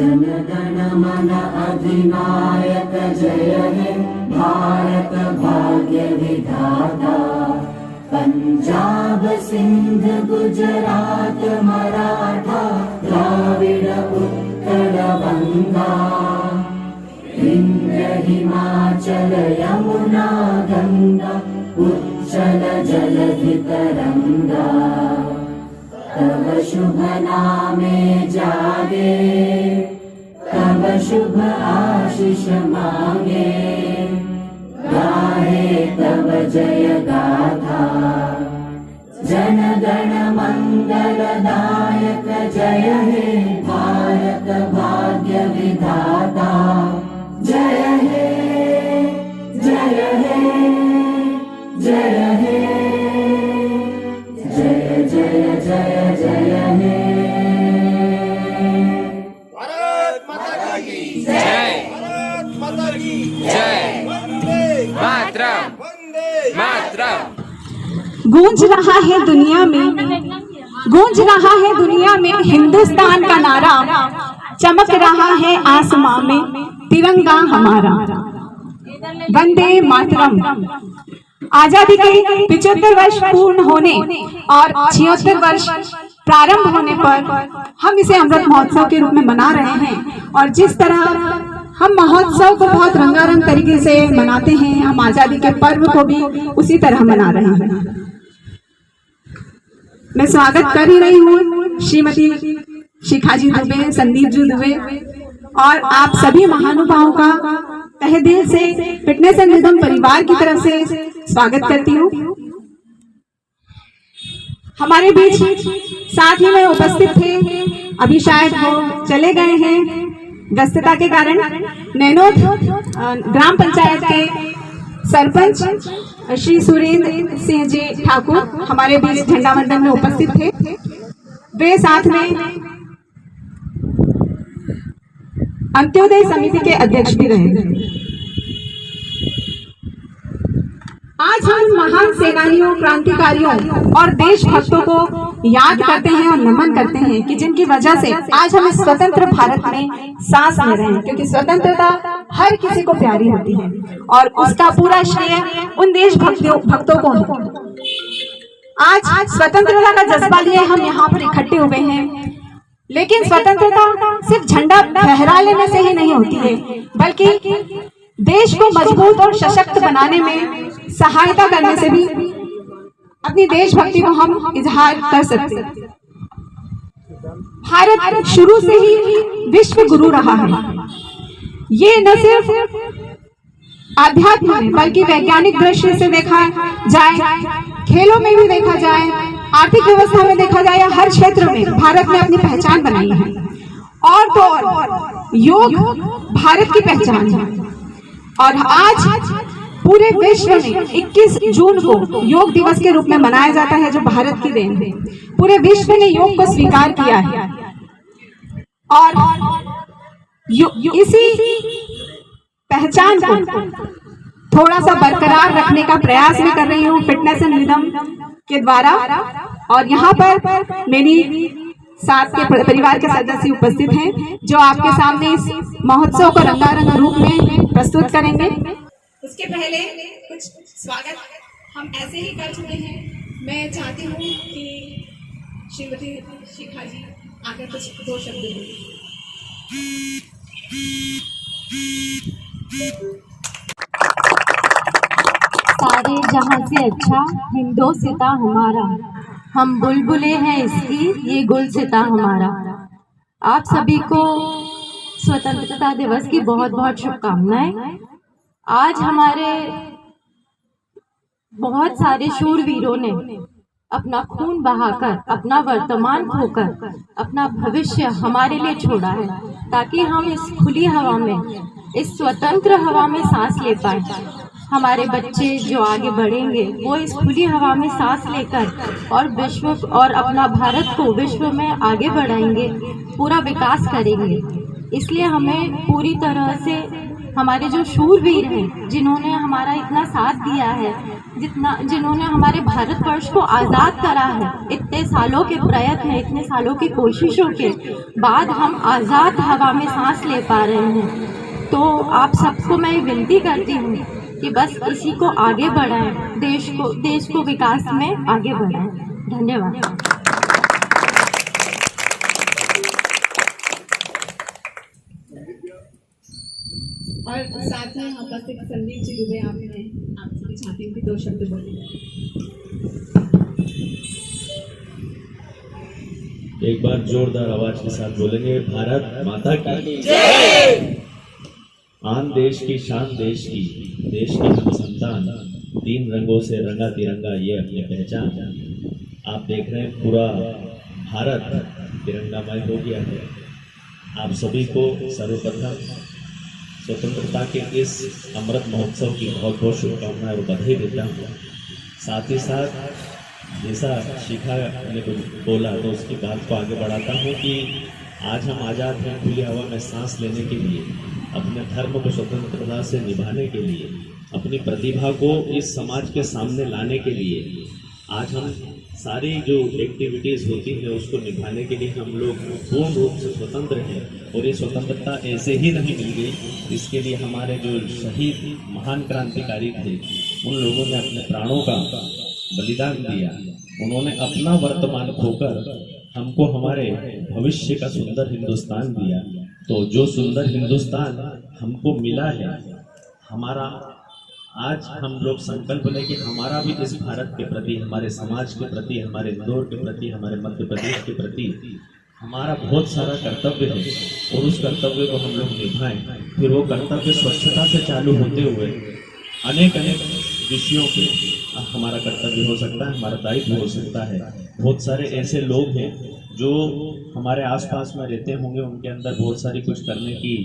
जन गण मन अधिनायक जय हे भारत भाग्य विधाता। पंजाब सिंध गुजरात मराठा द्राविड़ उत्कल बंगा। विंध्य हिमाचल यमुना गंगा उच्चल जलधि तरंगा। तब शुभ नामे जागे तब शुभ आशीष मांगे। गाहे तब जय गाथा जन गण मंगलदायक जय हे भारत भाग्य विधाता। जय हे जय हे जय हे जय जय जय जय हे। भारत माता की जय। भारत माता की जय। वंदे मातरम। वंदे मातरम। गूंज रहा है दुनिया में, गूंज रहा है दुनिया में हिंदुस्तान का नारा। चमक रहा है आसमां में तिरंगा हमारा। वंदे मातरम। आजादी के 75 वर्ष पूर्ण होने और 76 वर्ष प्रारंभ होने पर हम इसे अमृत महोत्सव के रूप में मना रहे हैं। और जिस तरह हम महोत्सव को बहुत रंगारंग तरीके से मनाते हैं, हम आजादी के पर्व को भी उसी तरह मना रहे हैं। मैं स्वागत कर ही रही हूँ श्रीमती शिखाजी दुबे, संदीप जी दुबे और आप सभी महानुभावों का तहे दिल से फिटनेस एंड रिदम परिवार की तरफ से स्वागत करती हूँ। हमारे बीच साथ ही में उपस्थित थे, अभी शायद वो चले गए हैं व्यस्तता के कारण। नैनोद ग्राम पंचायत के सरपंच श्री सुरेंद्र सिंह जी ठाकुर हमारे बीच झंडा वंदन में उपस्थित थे। वे साथ में अंत्योदय समिति के अध्यक्ष भी रहे। आज हम महान सेनानियों, क्रांतिकारियों और देशभक्तों को याद करते हैं और नमन करते हैं कि जिनकी वजह से आज हम इस स्वतंत्र भारत में सांस ले रहे हैं। क्योंकि स्वतंत्रता हर किसी को प्यारी होती है और उसका पूरा श्रेय उन देशभक्तों को है। आज स्वतंत्रता का जज्बा लिए हम यहाँ पर इकट्ठे हुए हैं। लेकिन स्वतंत्रता सिर्फ झंडा फहरा लेने से ही नहीं होती है, बल्कि देश को मजबूत और सशक्त बनाने में सहायता करने से भी अपनी देशभक्ति को हम इजहार कर सकते हैं। भारत शुरू से ही विश्व गुरु रहा है। ये न सिर्फ आध्यात्म में बल्कि वैज्ञानिक दृष्टि से देखा जाए, खेलों में भी देखा जाए, आर्थिक व्यवस्था में देखा जाए, या हर क्षेत्र में भारत ने अपनी पहचान बनाई है। और तो और योग भारत की पहचान है। और आज पूरे विश्व में 21 जून को योग दिवस के रूप में मनाया जाता है, जो भारत की देन है। पूरे विश्व ने योग को स्वीकार किया है और इसी पहचान को थोड़ा सा बरकरार रखने का प्रयास मैं कर रही हूँ फिटनेस एंड रिदम के द्वारा। और यहाँ पर मेरी साथ के परिवार के सदस्य उपस्थित हैं, जो आपके सामने इस महोत्सव को रंगारंग रूप में प्रस्तुत करेंगे। उसके पहले कुछ स्वागत हम ऐसे ही कर चुके हैं। मैं चाहती हूँ कि श्रीमती शिखा जी आकर कुछ 2 शब्द बोलें। सारे जहां से अच्छा हिंदोसिता हमारा, हम बुलबुले हैं इसकी ये गुलसिता हमारा। आप सभी को स्वतंत्रता दिवस की बहुत बहुत शुभकामनाएं। आज हमारे बहुत सारे शूरवीरों ने अपना खून बहाकर, अपना वर्तमान खोकर, अपना भविष्य हमारे लिए छोड़ा है, ताकि हम इस खुली हवा में, इस स्वतंत्र हवा में सांस ले पाए। हमारे बच्चे जो आगे बढ़ेंगे वो इस खुली हवा में सांस लेकर और विश्व और अपना भारत को विश्व में आगे बढ़ाएंगे, पूरा विकास करेंगे। इसलिए हमें पूरी तरह से हमारे जो शूरवीर हैं, जिन्होंने हमारा इतना साथ दिया है, जिन्होंने हमारे भारतवर्ष को आज़ाद करा है, इतने सालों के प्रयत्न, इतने सालों की कोशिशों के बाद हम आज़ाद हवा में सांस ले पा रहे हैं। तो आप सबको मैं विनती करती हूँ कि बस इसी को आगे बढ़ाएं, देश को विकास में आगे बढ़ाएं। धन्यवाद। और साथ में यहाँ पर संदीप जी दुबे आपसे चाहती हूँ कि 2 शब्द बोलें। एक बार जोरदार आवाज के साथ बोलेंगे, भारत माता की जय। आन देश की शान देश की हम संतान, 3 रंगों से रंगा तिरंगा ये अपनी पहचान। आप देख रहे हैं पूरा भारत तिरंगामय हो गया है। आप सभी को सर्वप्रथम स्वतंत्रता के इस अमृत महोत्सव की बहुत बहुत शुभकामनाएं और बधाई देता हूँ। साथ ही साथ जैसा शिखा ने बोला तो उसकी बात को आगे बढ़ाता हूँ कि आज हम आज़ाद हैं खुली हवा में सांस लेने के लिए, अपने धर्म को स्वतंत्रता से निभाने के लिए, अपनी प्रतिभा को इस समाज के सामने लाने के लिए आज हम सारी जो एक्टिविटीज़ होती है उसको निभाने के लिए हम लोग पूर्ण रूप से स्वतंत्र हैं। और ये स्वतंत्रता ऐसे ही नहीं मिल गई, इसके लिए हमारे जो शहीद महान क्रांतिकारी थे उन लोगों ने अपने प्राणों का बलिदान दिया। उन्होंने अपना वर्तमान खोकर हमको हमारे भविष्य का सुंदर हिंदुस्तान दिया। तो जो सुंदर हिंदुस्तान हमको मिला है, हमारा आज हम लोग संकल्प लें कि हमारा भी इस भारत के प्रति, हमारे समाज के प्रति, हमारे इंदौर के प्रति, हमारे मध्य प्रदेश के प्रति हमारा बहुत सारा कर्तव्य है और उस कर्तव्य को हम लोग निभाएं। फिर वो कर्तव्य स्वच्छता से चालू होते हुए अनेक विषयों पे हमारा कर्तव्य हो सकता है, हमारा दायित्व हो सकता है। बहुत सारे ऐसे लोग हैं जो हमारे आसपास में रहते होंगे, उनके अंदर बहुत सारी कुछ करने की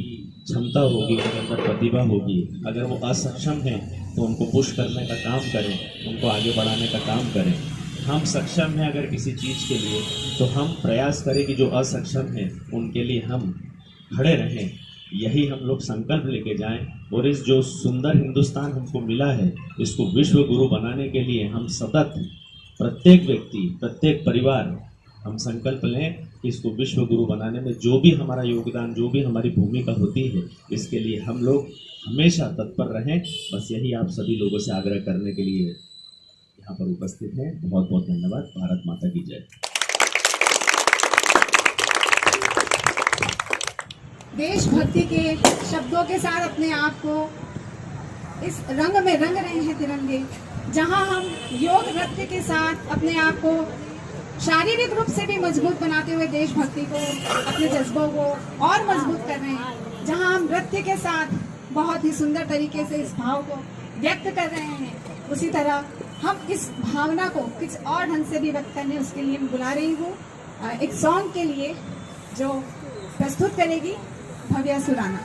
क्षमता होगी, उनके अंदर प्रतिभा होगी। अगर वो असक्षम हैं तो उनको पुश करने का काम करें, उनको आगे बढ़ाने का काम करें। हम सक्षम हैं अगर किसी चीज़ के लिए तो हम प्रयास करें कि जो असक्षम हैं उनके लिए हम खड़े रहें। यही हम लोग संकल्प लेके जाएं और इस जो सुंदर हिंदुस्तान हमको मिला है इसको विश्व गुरु बनाने के लिए हम सतत प्रत्येक व्यक्ति, प्रत्येक परिवार हम संकल्प लें कि इसको विश्व गुरु बनाने में जो भी हमारा योगदान, जो भी हमारी भूमिका होती है, इसके लिए हम लोग हमेशा तत्पर रहें। बस यही आप सभी लोगों से आग्रह करने के लिए यहाँ पर उपस्थित हैं। बहुत बहुत धन्यवाद। भारत माता की जय। देशभक्ति के शब्दों के साथ अपने आप को इस रंग में रंग रहे हैं तिरंगे, जहां हम योग नृत्य के साथ अपने आप को शारीरिक रूप से भी मजबूत बनाते हुए देशभक्ति को, अपने जज्बों को और मजबूत कर रहे हैं, जहां हम नृत्य के साथ बहुत ही सुंदर तरीके से इस भाव को व्यक्त कर रहे हैं। उसी तरह हम इस भावना को कुछ और ढंग से भी व्यक्त करने, उसके लिए मैं बुला रही हूँ एक सॉन्ग के लिए जो प्रस्तुत करेगी भव्या सुराना।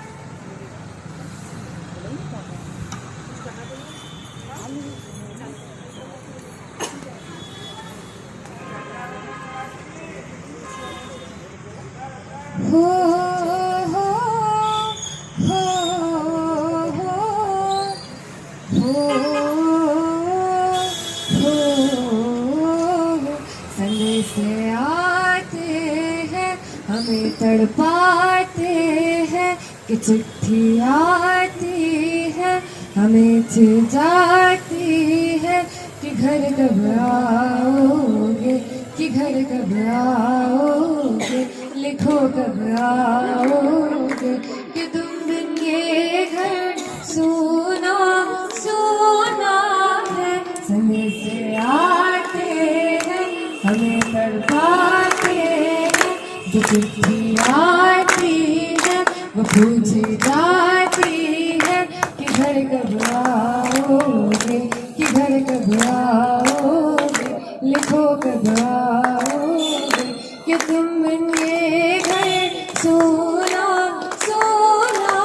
हो हो हो हो हो हो संग से आते हैं, हमें तड़पाते हैं कि चिट्ठी आती है, हमें जाती है कि घर कब आओगे, कि घर कब आओगे, लिखो कब आओगे कि तुम बिन ये घर सुना सुना है। समय से आते हैं, हमें तड़पाते हैं, जो चिट्ठी आती है वो पूछी जाती है कि घर कब आओगे, कि घर कब आओगे, लिखो कब आओगे कि तुम बिन ये घर सोना सोना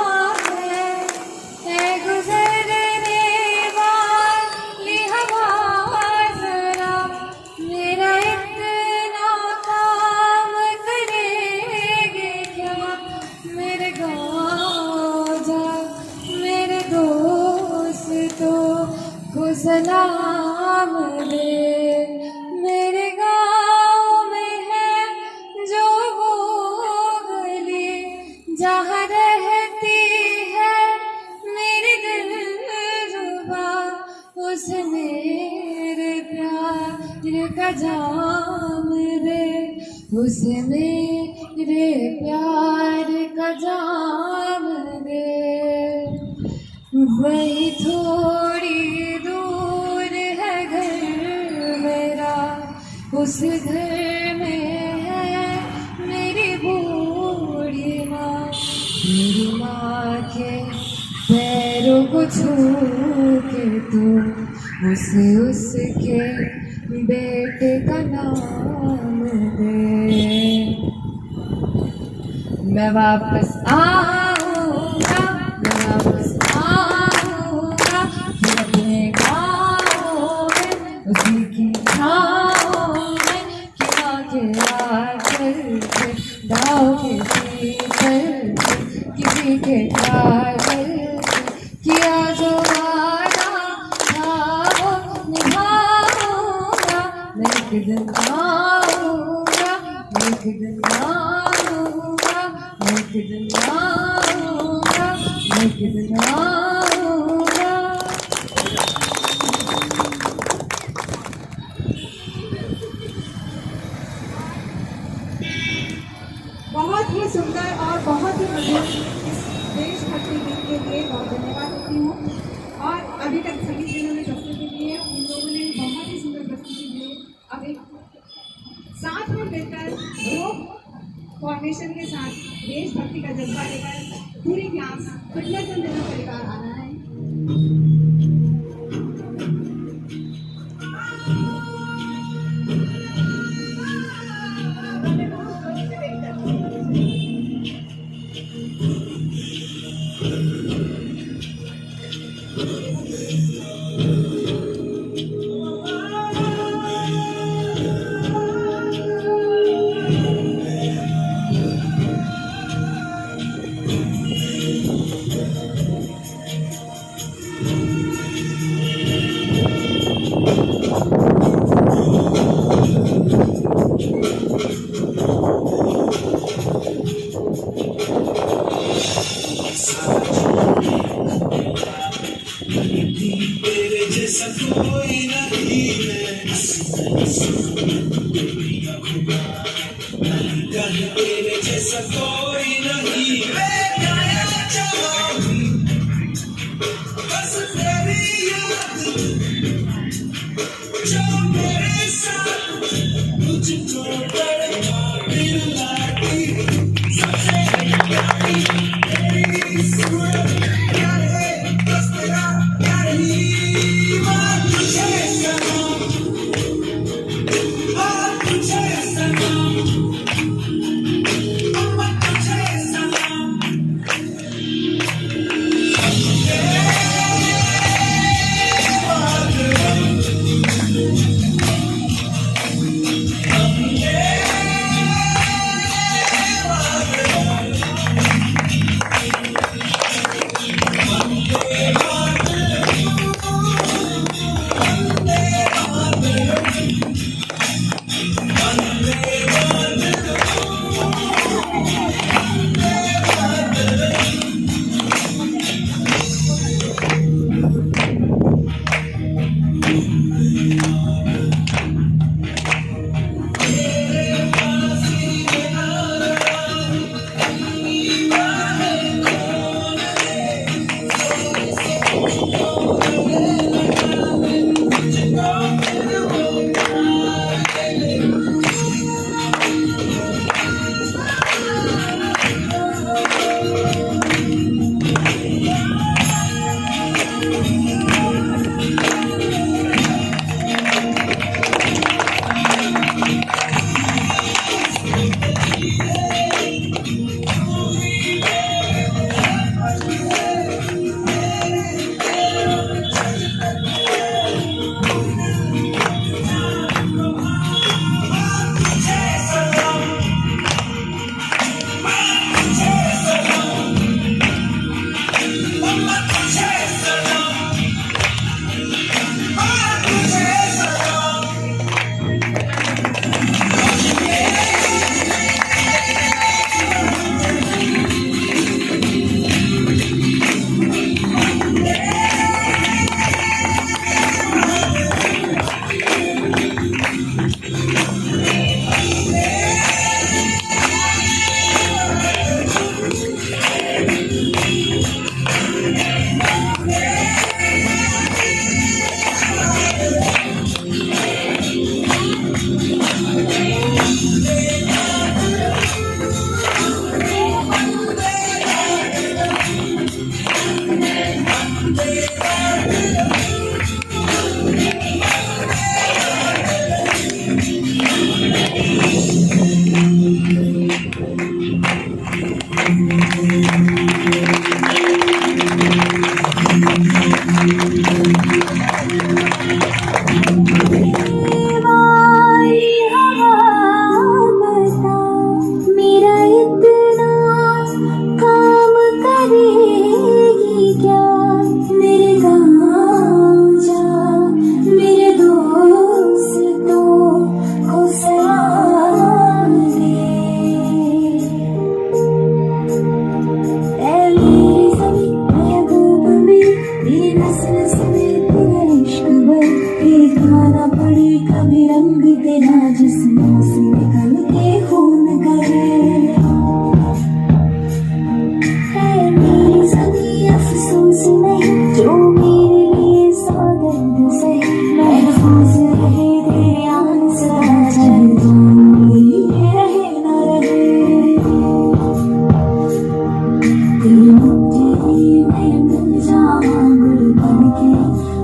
है गुजरने वाली हवा जरा मेरा इतना काम करेगी क्या, मेरे गाँव जा सलाम दे। मेरे गाँव में है जो वो गली जहाँ रहती है मेरी दिलरुबा, उस मेरे प्यार का जाम दे, उस मेरे प्यार का जाम दे। वही थोड़ी दूर है घर मेरा, उस घर में है मेरी बूढ़ी माँ। मेरी माँ के पैरों को छू के तू उसके बेटे का नाम दे। मैं वापस आऊँगा, मैं वापस आऊँगा, फिर अपने गाँव में उसी की छाँव में, किया के आकर के दाव के शीतल से, किसी के काजल किया जो वादा था वो निभाऊंगा। मैं एक दिन आऊँगा, मैं एक दिन आऊँगा, मैं एक दिन आऊँगा, मैं एक दिन आऊँगा। बहुत ही सुंदर और बहुत ही मधुर इस देशभक्ति गीत के लिए बहुत धन्यवाद देती हूँ। और अभी तक सभी जिन्होंने प्रस्तुति दी है उन लोगों ने बहुत ही सुंदर प्रस्तुति दी है। अब एक साथ में मिलकर ग्रुप फॉर्मेशन के साथ देशभक्ति का जज्बा लेकर पूरी क्लास फिटनेस एंड डिनर परिवार आ रहा है।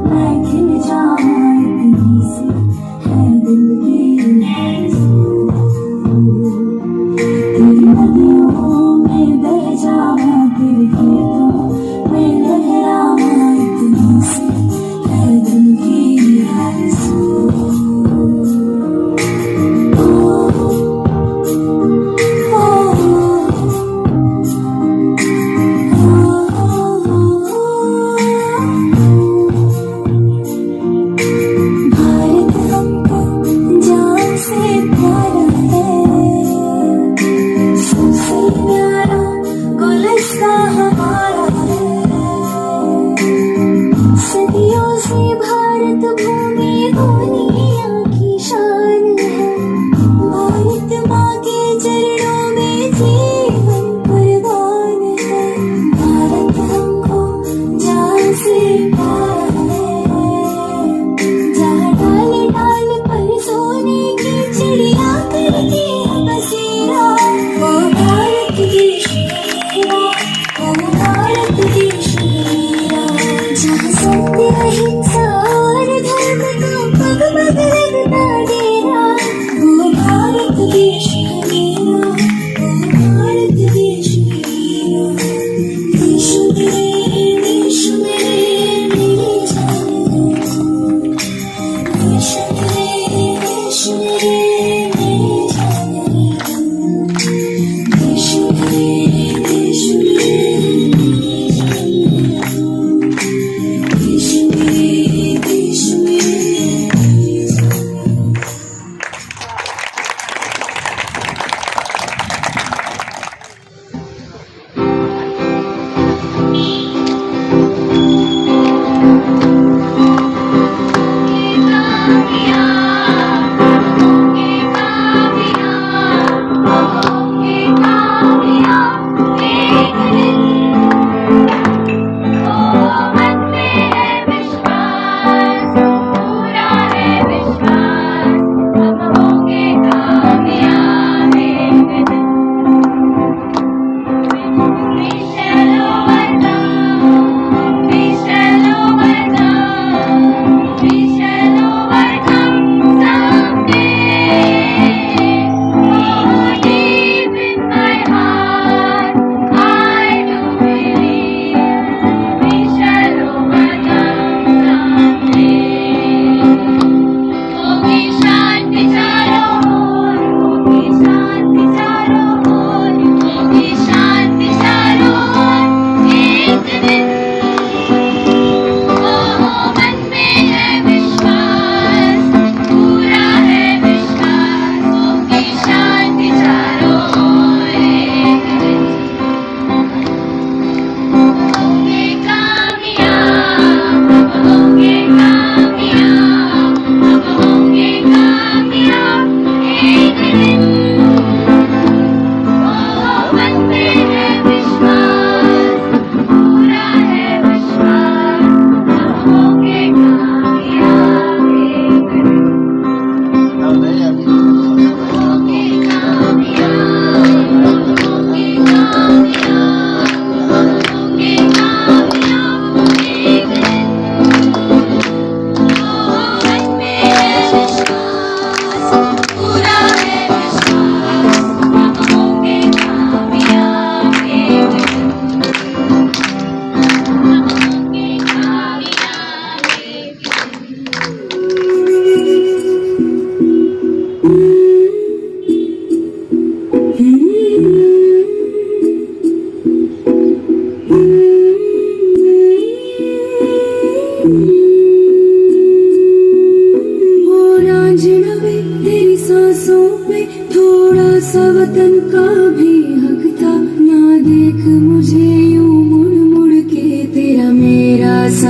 मैं खिल जाऊं इतनी सी है दिल की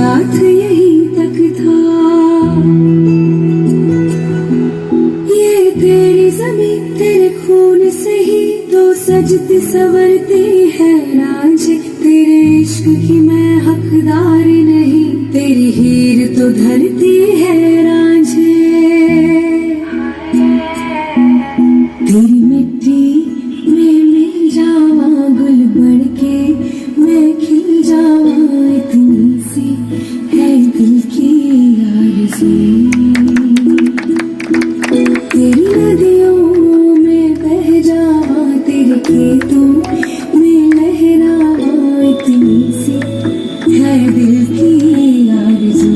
साथ यहीं तक था। ये तेरी ज़मीं तेरे खून से ही तो सजती संवरती है रांझे। तेरे इश्क की मैं हकदार नहीं, तेरी हीर तो धरती है रांझे। तेरी मिट्टी में मिल जावा गुल बन के मैं खिल जावा, इतनी सी है दिल की आरज़ू। तेरी नदियों में बह जावा, तेरे खेतों में लहरावा, इतनी सी है दिल की आरज़ू।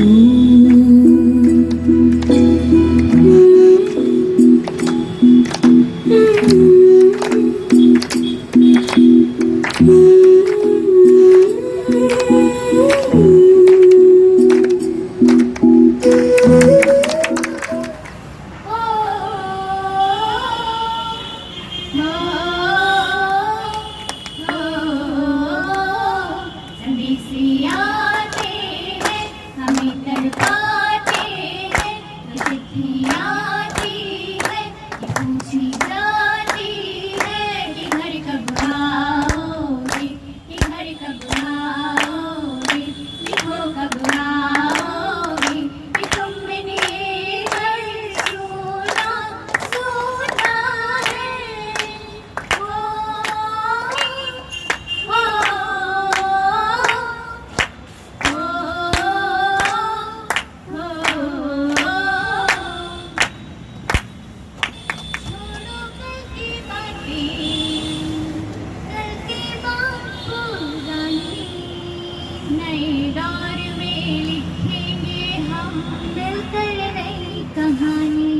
नए दौर में लिखेंगे हम मिलकर नई कहानी।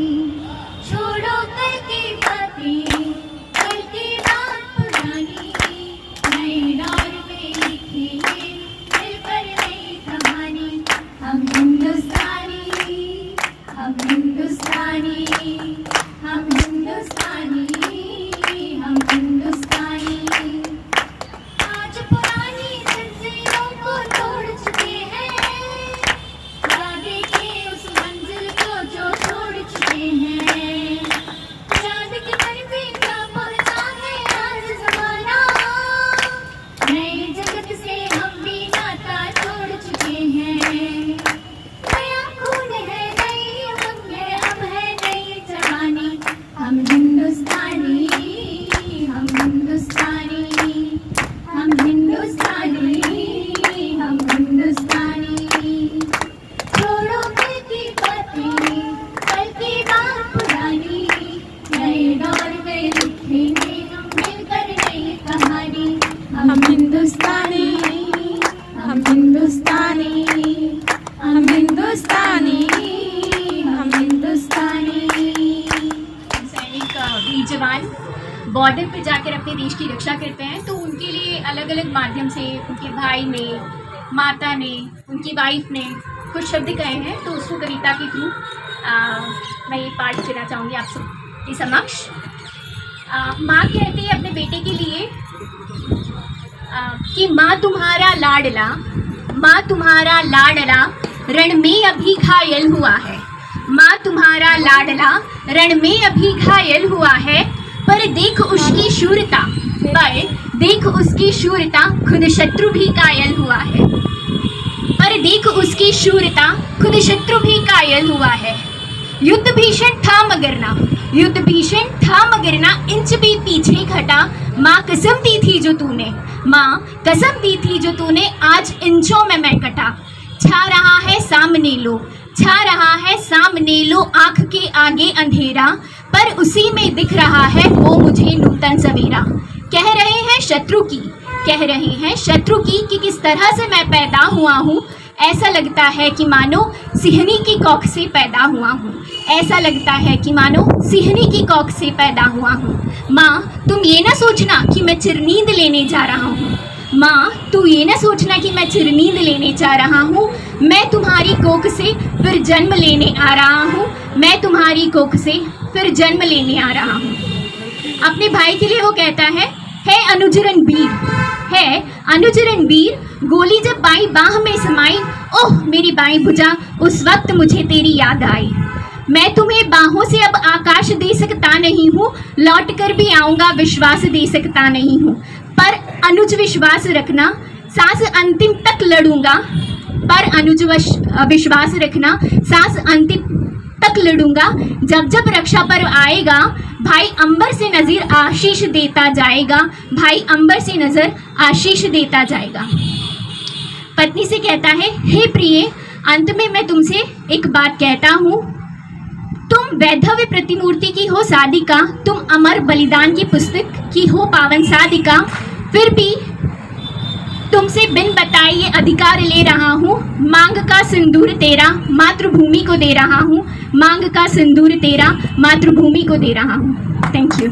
छोड़ो कल की बातें, कल की बात पुरानी। नए दौर में लिखेंगे मिलकर नई कहानी। हम हिंदुस्तानी, हम हिंदुस्तानी, हम हिंदुस्तानी, हम हिंदुस्तानी। आज पुरानी जंजीरों को तोड़ चुके हैं, वादे के उस मंजिल को जो छोड़ चुके हैं। चांद की तरफ क्या पहुंचा है आज ज़माना, नए जगत से हम भी नाता तोड़ चुके हैं। नया खून है, नई उमंग है, अब है नई जवानी। हम हिंदुस्तानी, हम हिंदुस्तानी, हम हिंदुस्तानी, हम हिंदुस्तानी। छोड़ो कल की बातें, कल की बात पुरानी। नए दौर में लिखेंगे हम मिलकर नई कहानी। हम हिंदुस्तानी, हम हिंदुस्तानी, हम हिंदुस्तानी, हम हिंदुस्तानी। सैनिक वीर जवान बॉर्डर पे जाकर अपने देश की रक्षा करते हैं, तो उनके लिए अलग अलग माध्यम से उनके भाई ने, माता ने, उनकी वाइफ ने कुछ शब्द कहे हैं, तो उसको कविता के थ्रू मैं ये पाठ देना चाहूँगी आप सबके समक्ष। माँ कहती है अपने बेटे के लिए कि माँ तुम्हारा लाडला, माँ तुम्हारा लाडला रण में अभी घायल हुआ है। माँ तुम्हारा लाडला रण में अभी घायल हुआ है, पर देख उसकी शूरता, पर देख उसकी शूरता, खुद शत्रु भी कायल हुआ है। पर देख उसकी शूरता, खुद शत्रु भी कायल हुआ है। युद्ध भीषण था मगर ना, युद्ध भीषण था मगर ना, इंच भी पीछे घटा। माँ कसम दी थी जो तूने, माँ कसम दी थी जो तूने, आज इंचों में मैं कटा। छा रहा है सामने लो, छा रहा है सामने लो, आँख के आगे अंधेरा, पर उसी में दिख रहा है वो मुझे नूतन सवेरा। कह रहे हैं शत्रु की, कह रहे हैं शत्रु की कि किस तरह से मैं पैदा हुआ हूँ। ऐसा लगता है कि मानो सिंहनी की कोख से पैदा हुआ हूँ, ऐसा लगता है कि मानो सिंहनी की कोख से पैदा हुआ हूँ। माँ तुम ये ना सोचना कि मैं चिरनींद लेने जा रहा हूँ, माँ तू ये ना सोचना कि मैं चिरनींद लेने जा रहा हूँ। मैं तुम्हारी कोख से फिर जन्म लेने आ रहा हूँ, मैं तुम्हारी कोख से फिर जन्म लेने आ रहा हूँ। अपने भाई के लिए वो कहता है अनुज रणबीर, है अनुज रणबीर, गोली जब बाई बाह में समाई, ओह मेरी बाईं भुजा, उस वक्त मुझे तेरी याद आई। मैं तुम्हें बाहों से अब आकाश दे सकता नहीं हूँ, लौट कर भी आऊँगा विश्वास दे सकता नहीं हूँ। पर अनुज विश्वास रखना, सांस अंतिम तक लड़ूंगा। पर अनुज विश्वास रखना, सांस अंतिम तक लड़ूंगा। जब जब रक्षा पर्व आएगा, भाई अंबर से नजर आशीष देता जाएगा। भाई अंबर से नजर आशीष देता जाएगा। पत्नी से कहता है, हे प्रिय, अंत में मैं तुमसे एक बात कहता हूँ। तुम वैधव्य प्रतिमूर्ति की हो साधिका, तुम अमर बलिदान की पुस्तक की हो पावन साधिका। फिर भी तुमसे बिन बताए ये अधिकार ले रहा हूँ। मांग का सिंदूर तेरा, मातृभूमि को दे रहा हूँ। मांग का सिंदूर तेरा, मातृभूमि को दे रहा हूँ। Thank you.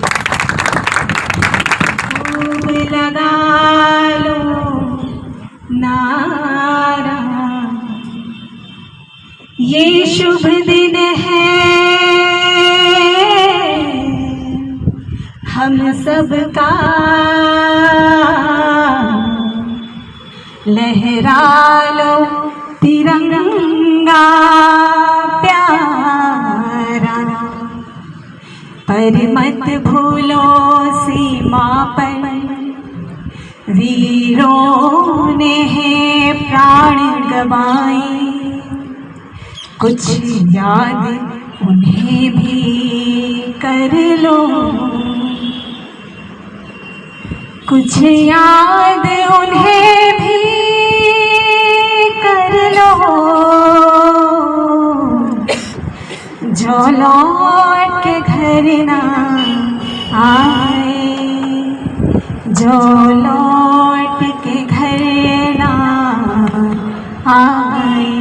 लगा लो नारा, ये शुभ दिन है हम सबका, लहरा लो तिरंगा प्यारा, पर मत भूलो सीमा पर वीरों ने है प्राण गवाए। कुछ याद उन्हें भी कर लो, कुछ याद उन्हें भी कर लो, जो लौट के घर ना आए, जो लौट के घर ना आए।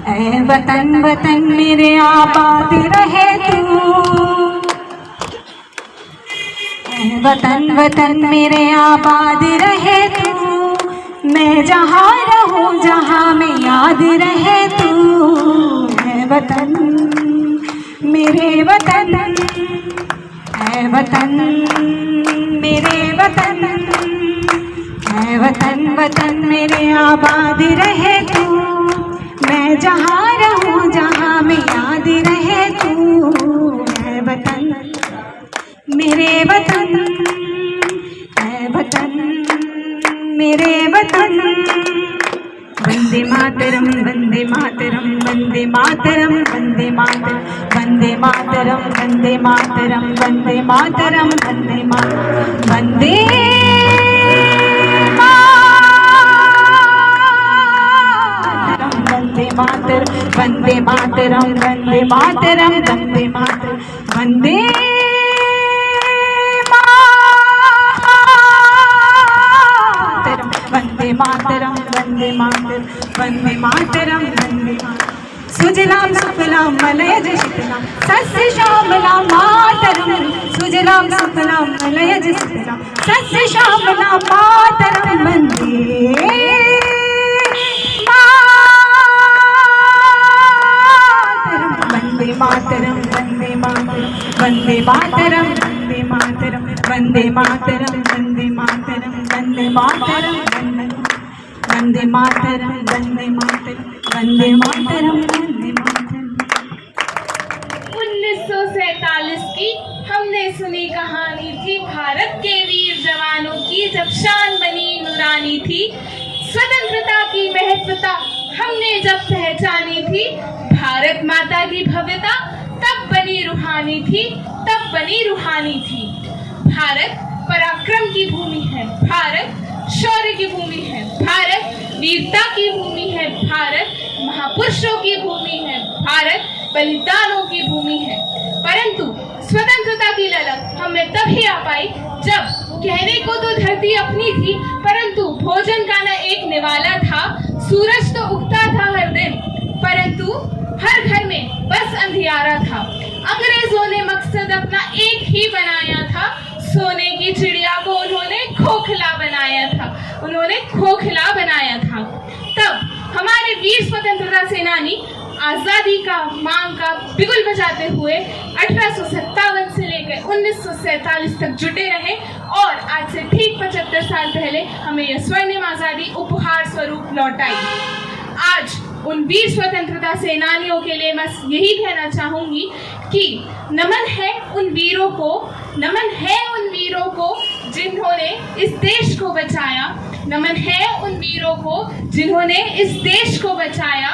ऐ वतन वतन मेरे आबाद रहे तू, वतन वतन मेरे आबाद रहे तू। मैं जहाँ रहूँ जहाँ में याद रहे तू। है वतन मेरे वतन, है वतन मेरे वतन, है वतन वतन मेरे आबाद रहे तू। मैं जहाँ रहूँ जहाँ में याद रहे तू। है वतन मेरे वतन, है वतन मेरे वतन। वंदे मातरम वंदे मातरम वंदे मातरम वंदे मातरम वंदे मातरम वंदे मातरम वंदे मातरम वंदे मातरम वंदे मातरम वंदे मातरम वंदे मातरम वंदे मातरम वंदे वंदे मातरम वंदे मातरम वंदे मातरम वंदे मातरम। सुजलाम सुफलाम मलयज शीतलाम सस्य श्यामलाम मातरम। सुजलाम सुफलाम मलयज शीतलाम सस्य श्यामलाम मातरम। वंदे मातरम वंदे मातरम वंदे मातरम वंदे मातरम वंदे मातरम वंदे मातरम वंदे मातरम वंदे मातरम वंदे मातरम वंदे मातरम वंदे मातरम। 1947 की हमने सुनी कहानी थी भारत के वीर जवानों की, जब शान बनी नूरानी थी। स्वतंत्रता की महत्वता हमने जब पहचानी थी। भारत माता की भव्यता तब बनी रूहानी थी, तब बनी रूहानी थी। भारत पराक्रम की भूमि है, भारत शौर्य की भूमि है, भारत वीरता की भूमि है, भारत महापुरुषों की भूमि है, भारत बलिदानों की भूमि है। परंतु स्वतंत्रता की ललक हमें तभी आ पाई जब कहने को तो धरती अपनी थी, परंतु भोजन का न एक निवाला था। सूरज तो उगता था हर दिन, परंतु हर घर में बस अंधियारा था। अंग्रेजों ने मकसद अपना एक ही बनाया था, सोने की चिड़िया को उन्होंने खोखला बनाया था, उन्होंने खोखला बनाया था। तब हमारे वीर स्वतंत्रता सेनानी आज़ादी का मांग का बिगुल बजाते हुए 1857 से लेकर 1947 तक जुटे रहे और आज से ठीक 75 साल पहले हमें यह स्वर्णिम आज़ादी उपहार स्वरूप लौटाई। आज उन वीर स्वतंत्रता सेनानियों के लिए बस यही कहना चाहूंगी कि नमन है उन वीरों को, नमन है उन वीरों को जिन्होंने इस देश को बचाया, नमन है उन वीरों को जिन्होंने इस देश को बचाया,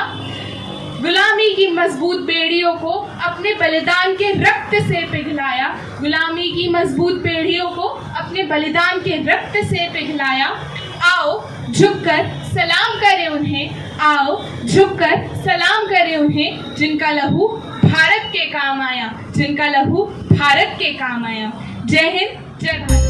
गुलामी की मजबूत बेड़ियों को अपने बलिदान के रक्त से पिघलाया, गुलामी की मजबूत बेड़ियों को अपने बलिदान के रक्त से पिघलाया। आओ झुककर सलाम करें उन्हें, आओ झुककर सलाम करें उन्हें जिनका लहू भारत के काम आया, जिनका लहू भारत के काम आया। जय हिंद, जय भारत।